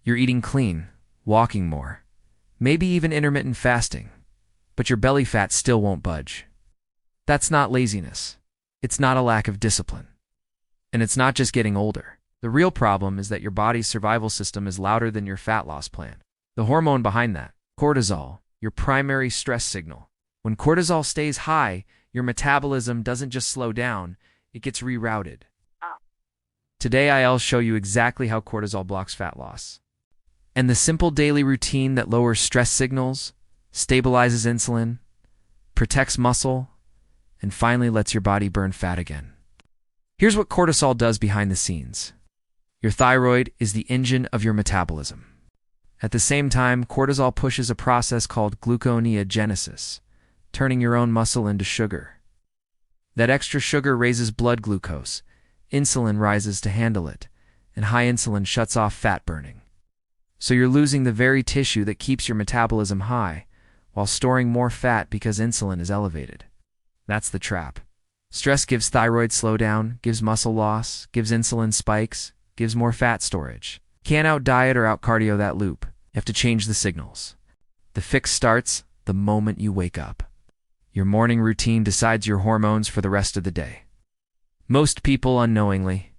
You're eating clean, walking more, maybe even intermittent fasting, but your belly fat still won't budge. That's not laziness. It's not a lack of discipline. And it's not just getting older. The real problem is that your body's survival system is louder than your fat loss plan. The hormone behind that, cortisol, your primary stress signal. When cortisol stays high, your metabolism doesn't just slow down, it gets rerouted. Today I'll show you exactly how cortisol blocks fat loss. And the simple daily routine that lowers stress signals, stabilizes insulin, protects muscle, and finally lets your body burn fat again. Here's what cortisol does behind the scenes. Your thyroid is the engine of your metabolism. At the same time, cortisol pushes a process called gluconeogenesis, turning your own muscle into sugar. That extra sugar raises blood glucose, insulin rises to handle it, and high insulin shuts off fat burning. So you're losing the very tissue that keeps your metabolism high, while storing more fat because insulin is elevated. That's the trap. Stress gives thyroid slowdown, gives muscle loss, gives insulin spikes, gives more fat storage. Can't out-diet or out-cardio that loop. You have to change the signals. The fix starts the moment you wake up. Your morning routine decides your hormones for the rest of the day. Most people unknowingly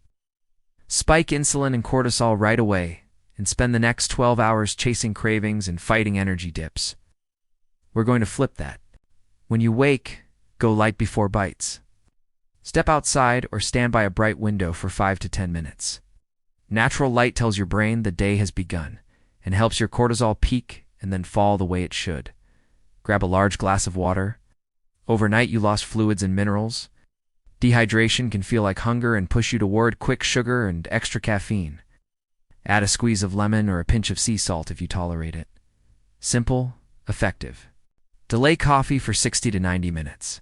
spike insulin and cortisol right away and spend the next 12 hours chasing cravings and fighting energy dips. We're going to flip that. When you wake, go light before bites. Step outside or stand by a bright window for 5 to 10 minutes. Natural light tells your brain the day has begun and helps your cortisol peak and then fall the way it should. Grab a large glass of water. Overnight you lost fluids and minerals. Dehydration can feel like hunger and push you toward quick sugar and extra caffeine. Add a squeeze of lemon or a pinch of sea salt if you tolerate it. Simple, effective. Delay coffee for 60 to 90 minutes.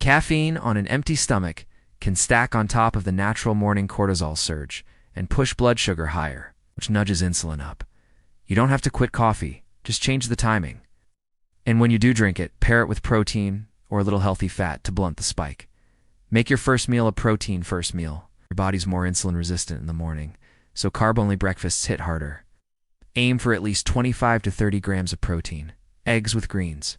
Caffeine on an empty stomach can stack on top of the natural morning cortisol surge and push blood sugar higher, which nudges insulin up. You don't have to quit coffee, just change the timing. And when you do drink it, pair it with protein or a little healthy fat to blunt the spike. Make your first meal a protein first meal. Your body's more insulin resistant in the morning, so carb-only breakfasts hit harder. Aim for at least 25 to 30 grams of protein, eggs with greens,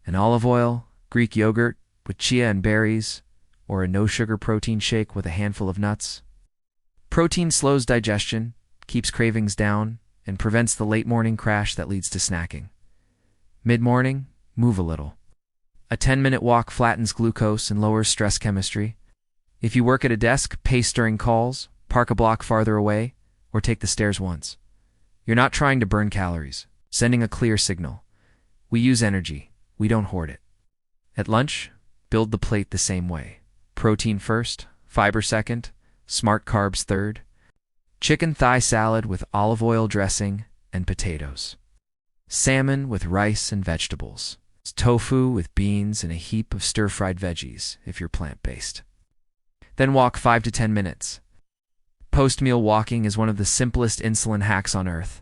and olive oil, Greek yogurt with chia and berries, or a no-sugar protein shake with a handful of nuts. Protein slows digestion, keeps cravings down, and prevents the late morning crash that leads to snacking. Mid-morning, move a little. A 10-minute walk flattens glucose and lowers stress chemistry. If you work at a desk, pace during calls, park a block farther away, or take the stairs once. You're not trying to burn calories, sending a clear signal. We use energy, we don't hoard it. At lunch, build the plate the same way. Protein first, fiber second, smart carbs third. Chicken thigh salad with olive oil dressing and potatoes. Salmon with rice and vegetables. Tofu with beans and a heap of stir-fried veggies if you're plant-based. Then walk 5 to 10 minutes. Post-meal walking is one of the simplest insulin hacks on earth.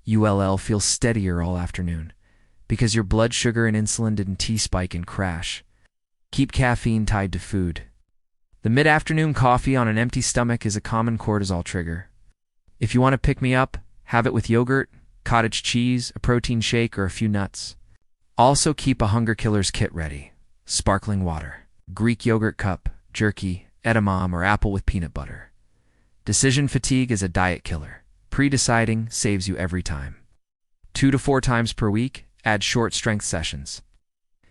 ULL feels steadier all afternoon because your blood sugar and insulin didn't T-spike and crash. Keep caffeine tied to food. The mid-afternoon coffee on an empty stomach is a common cortisol trigger. If you want to pick me up, have it with yogurt, cottage cheese, a protein shake, or a few nuts. Also keep a Hunger Killers kit ready. Sparkling water, Greek yogurt cup, jerky, edamame, or apple with peanut butter. Decision fatigue is a diet killer. Pre-deciding saves you every time. 2 to 4 times per week, add short strength sessions.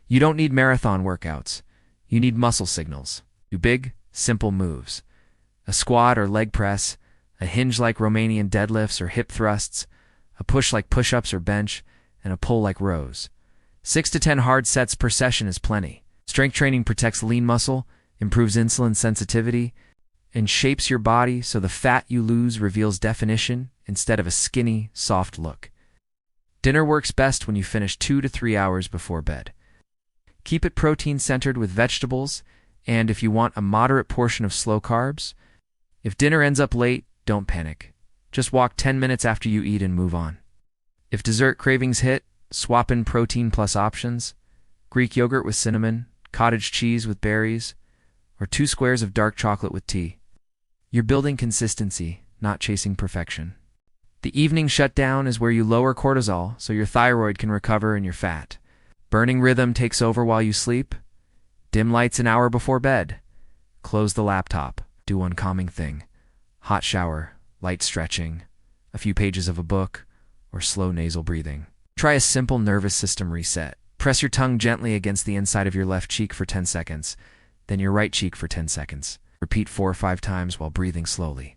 You don't need marathon workouts. You need muscle signals. Do big, simple moves. A squat or leg press, a hinge like Romanian deadlifts or hip thrusts, a push like push-ups or bench, and a pull like rows. 6 to 10 hard sets per session is plenty. Strength training protects lean muscle, improves insulin sensitivity, and shapes your body so the fat you lose reveals definition instead of a skinny, soft look. Dinner works best when you finish 2 to 3 hours before bed. Keep it protein-centered with vegetables, and if you want a moderate portion of slow carbs, if dinner ends up late, don't panic. Just walk 10 minutes after you eat and move on. If dessert cravings hit, swap in protein plus options, Greek yogurt with cinnamon, cottage cheese with berries, or 2 squares of dark chocolate with tea. You're building consistency, not chasing perfection. The evening shutdown is where you lower cortisol so your thyroid can recover and your fat. Burning rhythm takes over while you sleep. Dim lights an hour before bed. Close the laptop. Do one calming thing. Hot shower, light stretching, a few pages of a book, or slow nasal breathing. Try a simple nervous system reset. Press your tongue gently against the inside of your left cheek for 10 seconds, then your right cheek for 10 seconds. Repeat 4 or 5 times while breathing slowly.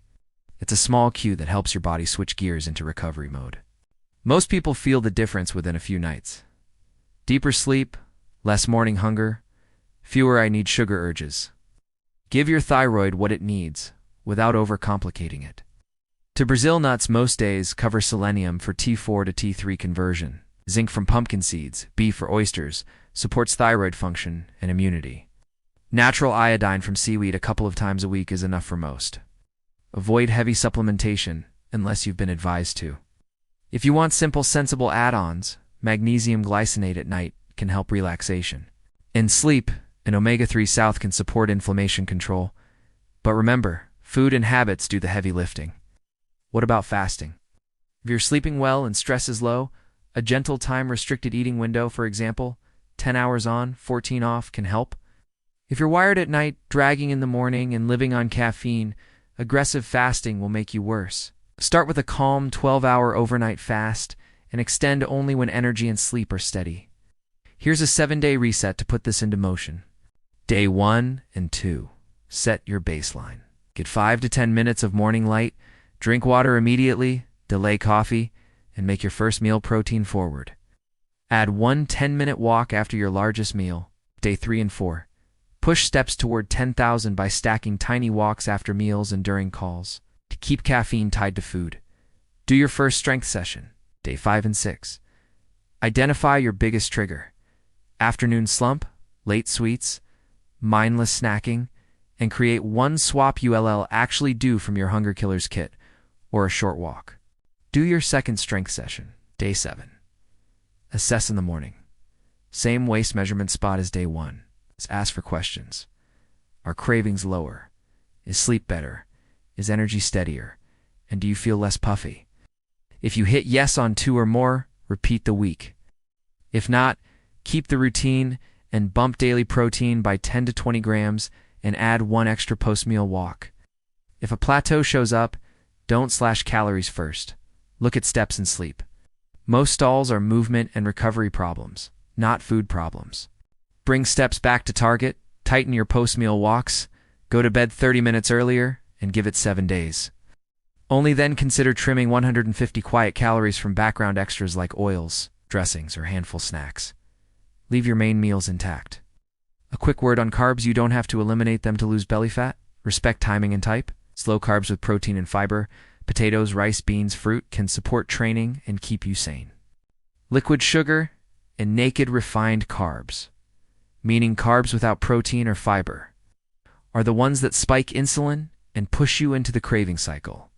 It's a small cue that helps your body switch gears into recovery mode. Most people feel the difference within a few nights. Deeper sleep, less morning hunger, fewer I need sugar urges. Give your thyroid what it needs without overcomplicating it. To Brazil nuts most days cover selenium for T4 to T3 conversion. Zinc from pumpkin seeds, beef or oysters, supports thyroid function and immunity. Natural iodine from seaweed a couple of times a week is enough for most. Avoid heavy supplementation unless you've been advised to. If you want simple, sensible add-ons, magnesium glycinate at night can help relaxation. In sleep, an omega-3 south can support inflammation control. But remember, food and habits do the heavy lifting. What about fasting? If you're sleeping well and stress is low, a gentle time-restricted eating window, for example, 10 hours on, 14 off, can help. If you're wired at night, dragging in the morning, and living on caffeine, aggressive fasting will make you worse. Start with a calm 12-hour overnight fast and extend only when energy and sleep are steady. Here's a 7-day reset to put this into motion. Day 1 and 2. Set your baseline. Get 5 to 10 minutes of morning light, drink water immediately, delay coffee, and make your first meal protein forward. Add 1 10-minute walk after your largest meal. Day 3 and 4. Push steps toward 10,000 by stacking tiny walks after meals and during calls. To keep caffeine tied to food. Do your first strength session. Day 5 and 6. Identify your biggest trigger. Afternoon slump, late sweets, mindless snacking, and create one swap you'll actually do from your Hunger Killers kit, or a short walk. Do your second strength session. Day 7. Assess in the morning. Same waist measurement spot as day 1. Ask for questions. Are cravings lower? Is sleep better? Is energy steadier? And do you feel less puffy? If you hit yes on 2 or more, repeat the week. If not, keep the routine and bump daily protein by 10 to 20 grams and add 1 extra post-meal walk. If a plateau shows up, don't slash calories first. Look at steps and sleep. Most stalls are movement and recovery problems, not food problems. Bring steps back to target, tighten your post-meal walks, go to bed 30 minutes earlier, and give it 7 days. Only then consider trimming 150 quiet calories from background extras like oils, dressings, or handful snacks. Leave your main meals intact. A quick word on carbs: you don't have to eliminate them to lose belly fat. Respect timing and type. Slow carbs with protein and fiber, potatoes, rice, beans, fruit can support training and keep you sane. Liquid sugar and naked refined carbs, meaning carbs without protein or fiber, are the ones that spike insulin and push you into the craving cycle.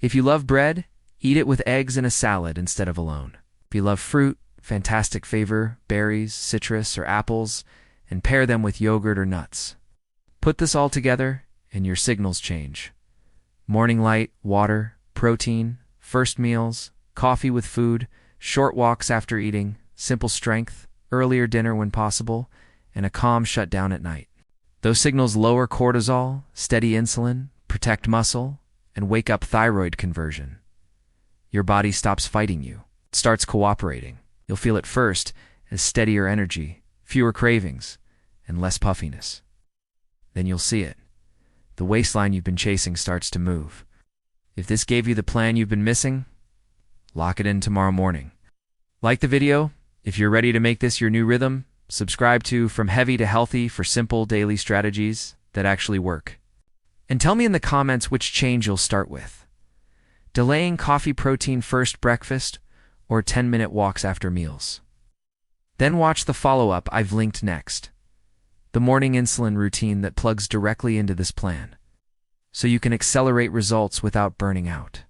If you love bread, eat it with eggs in a salad instead of alone. If you love fruit, fantastic favor, berries, citrus, or apples, and pair them with yogurt or nuts. Put this all together, and your signals change. Morning light, water, protein, first meals, coffee with food, short walks after eating, simple strength, earlier dinner when possible, and a calm shutdown at night. Those signals lower cortisol, steady insulin, protect muscle, and wake up thyroid conversion. Your body stops fighting you. It starts cooperating. You'll feel it first as steadier energy, fewer cravings, and less puffiness. Then you'll see it. The waistline you've been chasing starts to move. If this gave you the plan you've been missing, lock it in tomorrow morning. Like the video. If you're ready to make this your new rhythm, subscribe to From Heavy to Healthy for simple daily strategies that actually work. And tell me in the comments which change you'll start with. Delaying coffee protein first breakfast or 10-minute walks after meals. Then watch the follow-up I've linked next. The morning insulin routine that plugs directly into this plan, so you can accelerate results without burning out.